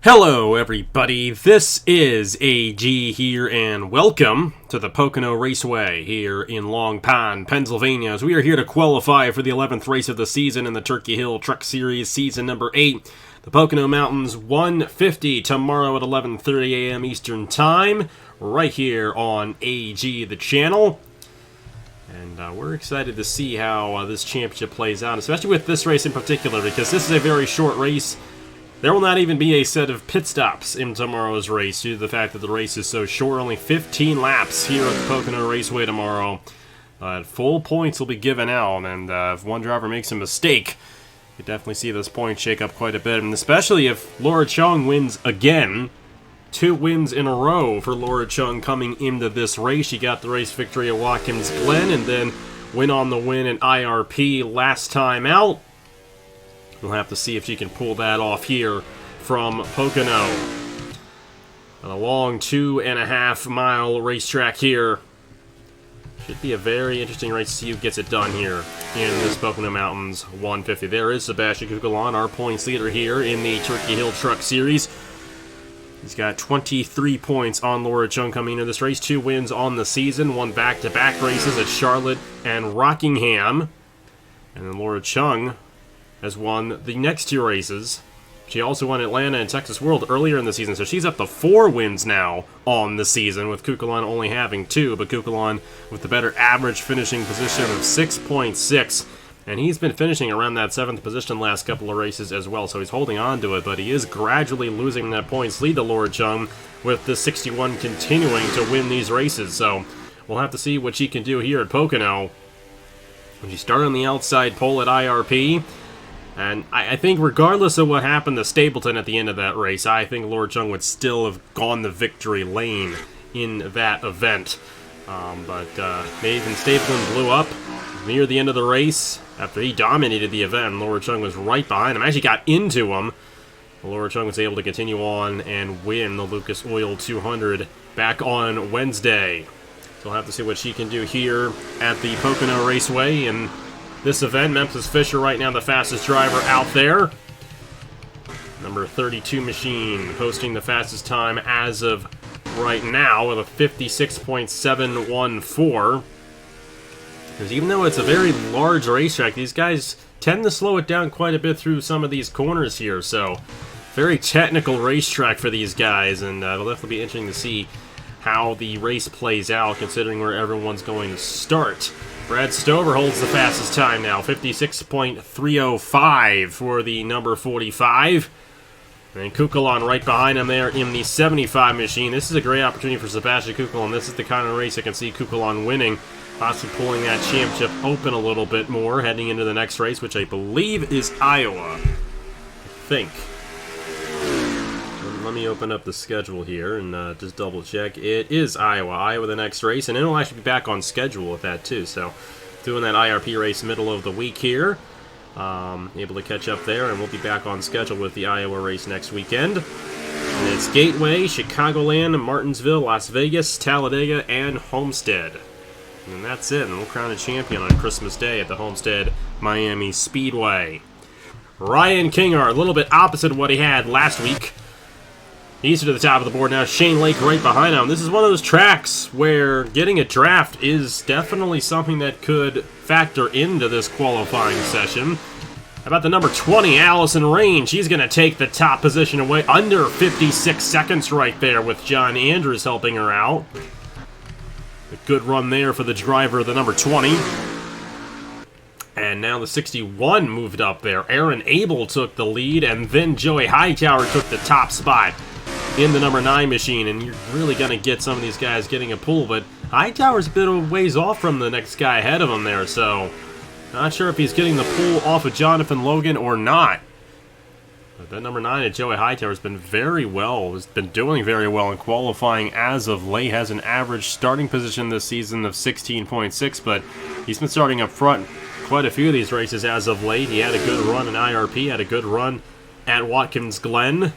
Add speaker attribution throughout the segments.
Speaker 1: Hello everybody, this is AG here and welcome to the Pocono Raceway here in Long Pond, Pennsylvania, as we are here to qualify for the 11th race of the season in the Turkey Hill Truck Series season number 8. The Pocono Mountains 150 tomorrow at 11:30 a.m. Eastern Time, right here on AG the channel. And we're excited to see how this championship plays out, especially with this race in particular, because this is a very short race. There will not even be a set of pit stops in tomorrow's race due to the fact that the race is so short. Only 15 laps here at the Pocono Raceway tomorrow. Full points will be given out, and if one driver makes a mistake, you definitely see those points shake up quite a bit, and especially if Laura Chung wins again. 2 wins in a row for Laura Chung coming into this race. She got the race victory at Watkins Glen and then went on the win in IRP last time out. We'll have to see if she can pull that off here from Pocono. A long 2.5 mile racetrack here. Should be a very interesting race to see who gets it done here in this Pocono Mountains 150. There is Sebastian Kukulon, our points leader here in the Turkey Hill Truck Series. He's got 23 points on Laura Chung coming into this race. 2 wins on the season, 1 back-to-back races at Charlotte and Rockingham. And then Laura Chung has won the next 2 races. She also won Atlanta and Texas World earlier in the season, so she's up to 4 wins now on the season, with Kukulon only having 2, but Kukulon with the better average finishing position of 6.6, and he's been finishing around that 7th position last couple of races as well, so he's holding on to it, but he is gradually losing that points lead to Laura Chung, with the 61 continuing to win these races, so we'll have to see what she can do here at Pocono. When she started on the outside pole at IRP, and I think regardless of what happened to Stapleton at the end of that race, I think Laura Chung would still have gone the victory lane in that event. But Nathan Stapleton blew up near the end of the race after he dominated the event. Laura Chung was right behind him, actually got into him. Laura Chung was able to continue on and win the Lucas Oil 200 back on Wednesday. So we'll have to see what she can do here at the Pocono Raceway. And this event, Memphis Fisher right now the fastest driver out there. Number 32 machine posting the fastest time as of right now with a 56.714. Because even though it's a very large racetrack, these guys tend to slow it down quite a bit through some of these corners here. So very technical racetrack for these guys, and it'll definitely be interesting to see how the race plays out considering where everyone's going to start. Brad Stover holds the fastest time now, 56.305 for the number 45. And Kukulon right behind him there in the 75 machine. This is a great opportunity for Sebastian Kukulon. This is the kind of race I can see Kukulon winning, possibly pulling that championship open a little bit more heading into the next race, which I believe is Iowa. I think. Let me open up the schedule here and just double check. It is Iowa the next race, and it'll actually be back on schedule with that too. So doing that IRP race middle of the week here, able to catch up there, and we'll be back on schedule with the Iowa race next weekend. And it's Gateway, Chicagoland, Martinsville, Las Vegas, Talladega, and Homestead. And that's it, and we'll crown a champion on Christmas Day at the Homestead Miami Speedway. Ryan Kinghart, a little bit opposite of what he had last week. He's to the top of the board now. Shane Lake right behind him. This is one of those tracks where getting a draft is definitely something that could factor into this qualifying session. How about the number 20, Allison Rain? She's going to take the top position away. Under 56 seconds right there with John Andrews helping her out. A good run there for the driver of the number 20. And now the 61 moved up there. Aaron Abel took the lead, and then Joey Hightower took the top spot in the number 9 machine, and you're really going to get some of these guys getting a pull, but Hightower's a bit of a ways off from the next guy ahead of him there, so not sure if he's getting the pull off of Jonathan Logan or not. But that number 9 at Joey Hightower has been doing very well in qualifying as of late. Has an average starting position this season of 16.6, but he's been starting up front quite a few of these races as of late. He had a good run in IRP, had a good run at Watkins Glen.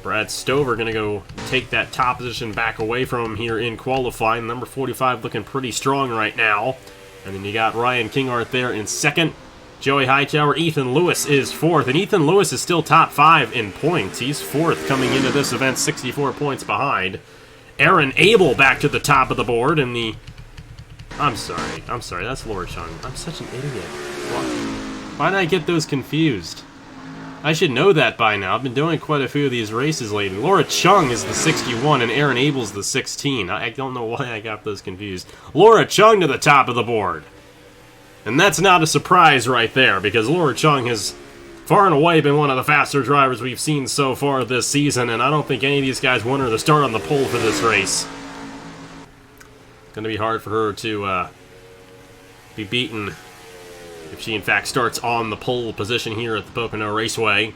Speaker 1: Brad Stover going to go take that top position back away from him here in qualifying. Number 45 looking pretty strong right now. And then you got Ryan Kinghart there in second. Joey Hightower. Ethan Lewis is 4th, and Ethan Lewis is still top 5 in points. He's 4th coming into this event, 64 points behind. Aaron Abel back to the top of the board in the... I'm sorry, that's Laura Chung. I'm such an idiot. Why did I get those confused? I should know that by now. I've been doing quite a few of these races lately. Laura Chung is the 61 and Aaron Abel's the 16. I don't know why I got those confused. Laura Chung to the top of the board. And that's not a surprise right there, because Laura Chung has far and away been one of the faster drivers we've seen so far this season, and I don't think any of these guys want her to start on the pole for this race. It's going to be hard for her to be beaten if she in fact starts on the pole position here at the Pocono Raceway.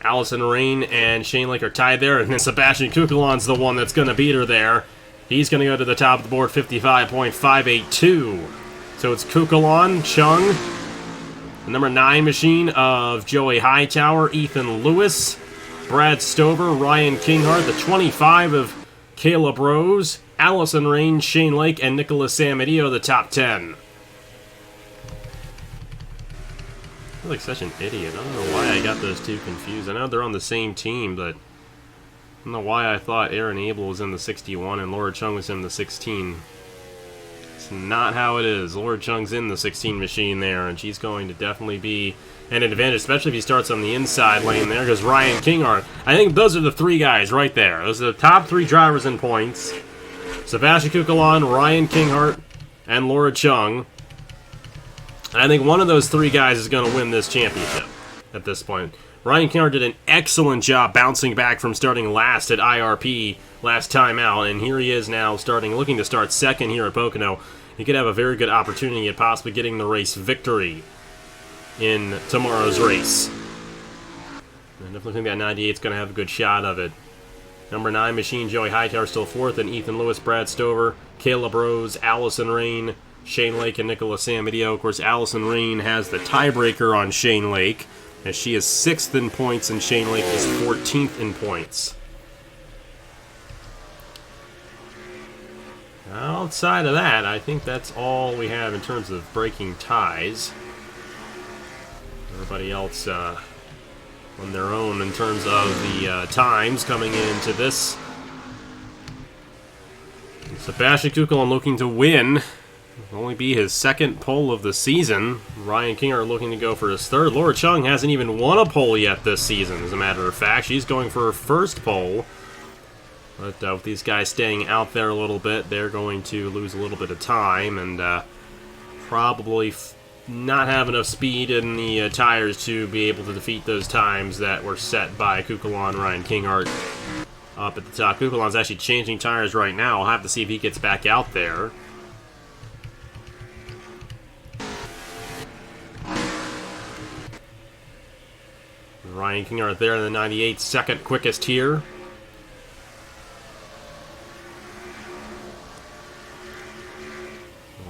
Speaker 1: Allison Rain and Shane Lake are tied there, and then Sebastian Kukulon's the one that's going to beat her there. He's going to go to the top of the board, 55.582. So it's Kukulon, Chung, the number 9 machine of Joey Hightower, Ethan Lewis, Brad Stover, Ryan Kinghart, the 25 of Caleb Rose, Allison Rain, Shane Lake, and Nicholas Samadillo, the top 10. I feel like such an idiot. I don't know why I got those two confused. I know they're on the same team, but I don't know why I thought Aaron Abel was in the 61 and Laura Chung was in the 16. It's not how it is. Laura Chung's in the 16 machine there, and she's going to definitely be an advantage, especially if he starts on the inside lane there, because Ryan Kinghart. I think those are the 3 guys right there. Those are the top 3 drivers in points. Sebastian Kukulon, Ryan Kinghart, and Laura Chung. And I think one of those 3 guys is going to win this championship at this point. Ryan Kinghart did an excellent job bouncing back from starting last at IRP last time out, and here he is now looking to start 2nd here at Pocono. He could have a very good opportunity at possibly getting the race victory in tomorrow's race. I definitely think that 98 is going to have a good shot of it. Number 9 machine, Joey Hightower still 4th, and Ethan Lewis, Brad Stover, Caleb Rose, Allison Rain, Shane Lake, and Nicholas Samadillo. Of course, Allison Rain has the tiebreaker on Shane Lake, as she is 6th in points and Shane Lake is 14th in points. Outside of that, I think that's all we have in terms of breaking ties. Everybody else on their own in terms of the times coming into this. Sebastian Kukulon looking to win. It'll only be his 2nd pole of the season. Ryan Kinghart looking to go for his 3rd. Laura Chung hasn't even won a pole yet this season, as a matter of fact. She's going for her 1st pole. But with these guys staying out there a little bit, they're going to lose a little bit of time and probably not have enough speed in the tires to be able to defeat those times that were set by Kukulon, Ryan Kinghart up at the top. Kukulon's actually changing tires right now. I'll have to see if he gets back out there. Ryan Kinghart there in the 98, 2nd quickest here.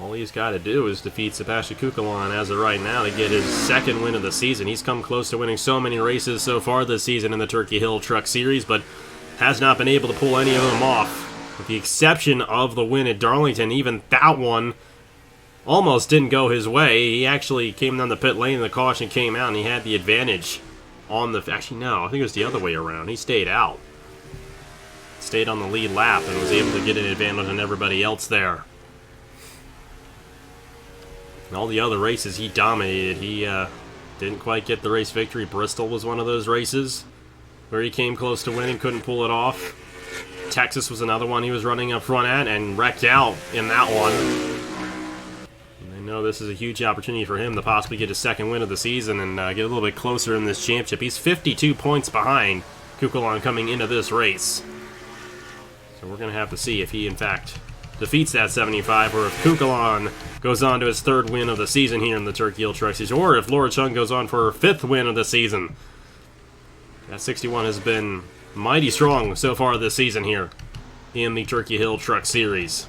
Speaker 1: All he's got to do is defeat Sebastian Kukulon as of right now to get his 2nd win of the season. He's come close to winning so many races so far this season in the Turkey Hill Truck Series, but has not been able to pull any of them off. With the exception of the win at Darlington, even that one almost didn't go his way. He actually came down the pit lane and the caution came out and he had the advantage on the... Actually, no, I think it was the other way around. He stayed out. Stayed on the lead lap and was able to get an advantage on everybody else there. And all the other races he dominated. He didn't quite get the race victory. Bristol was one of those races where he came close to winning, couldn't pull it off. Texas was another one he was running up front at and wrecked out in that one. I know this is a huge opportunity for him to possibly get his 2nd win of the season and get a little bit closer in this championship. He's 52 points behind Kukulon coming into this race. So we're going to have to see if he, in fact, defeats that 75, or if Kukulon goes on to his 3rd win of the season here in the Turkey Hill Truck Series, or if Laura Chung goes on for her 5th win of the season. That 61 has been mighty strong so far this season here in the Turkey Hill Truck Series.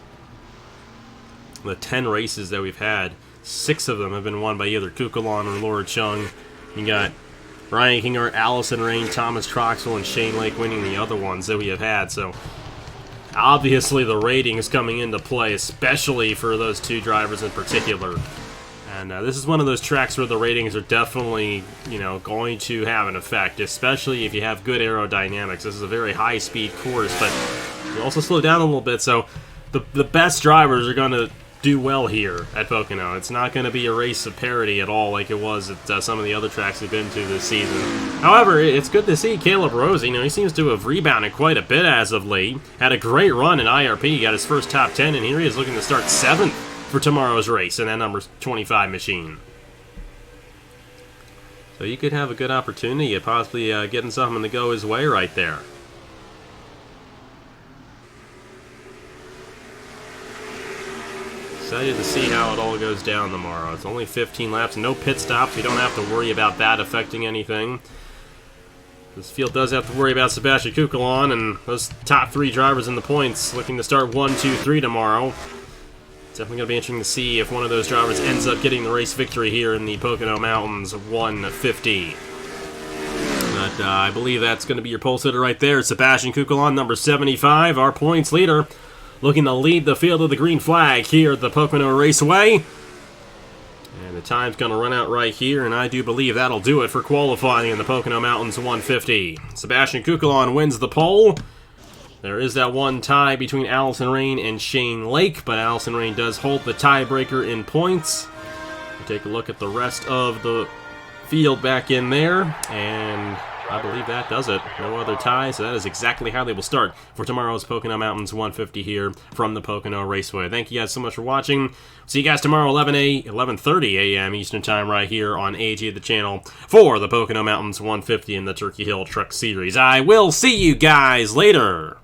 Speaker 1: The 10 races that we've had, 6 of them have been won by either Kukulon or Laura Chung. You got Ryan Kinghart, Allison Rain, Thomas Troxel, and Shane Lake winning the other ones that we have had. So obviously the ratings coming into play, especially for those 2 drivers in particular, And this is one of those tracks where the ratings are definitely, you know, going to have an effect, especially if you have good aerodynamics. This is a very high-speed course, but you also slow down a little bit, so the best drivers are going to do well here at Pocono. It's not going to be a race of parity at all like it was at some of the other tracks we've been to this season. However, it's good to see Caleb Rose. You know, he seems to have rebounded quite a bit as of late. Had a great run in IRP, got his first top 10, and here he is looking to start 7th for tomorrow's race in that number 25 machine. So you could have a good opportunity at possibly getting something to go his way right there. Excited to see how it all goes down tomorrow. It's only 15 laps, no pit stops. We don't have to worry about that affecting anything. This field does have to worry about Sebastian Kukulon and those top 3 drivers in the points looking to start 1, 2, 3 tomorrow. It's definitely going to be interesting to see if one of those drivers ends up getting the race victory here in the Pocono Mountains 150. But I believe that's going to be your pole sitter right there. Sebastian Kukulon, number 75, our points leader, looking to lead the field of the green flag here at the Pocono Raceway. And the time's going to run out right here, and I do believe that'll do it for qualifying in the Pocono Mountains 150. Sebastian Kukulon wins the pole. There is that one tie between Allison Rain and Shane Lake, but Allison Rain does hold the tiebreaker in points. We'll take a look at the rest of the field back in there, and I believe that does it. No other ties, so that is exactly how they will start for tomorrow's Pocono Mountains 150 here from the Pocono Raceway. Thank you guys so much for watching. See you guys tomorrow 11:30 a.m. Eastern Time right here on AG the channel for the Pocono Mountains 150 in the Turkey Hill Truck Series. I will see you guys later.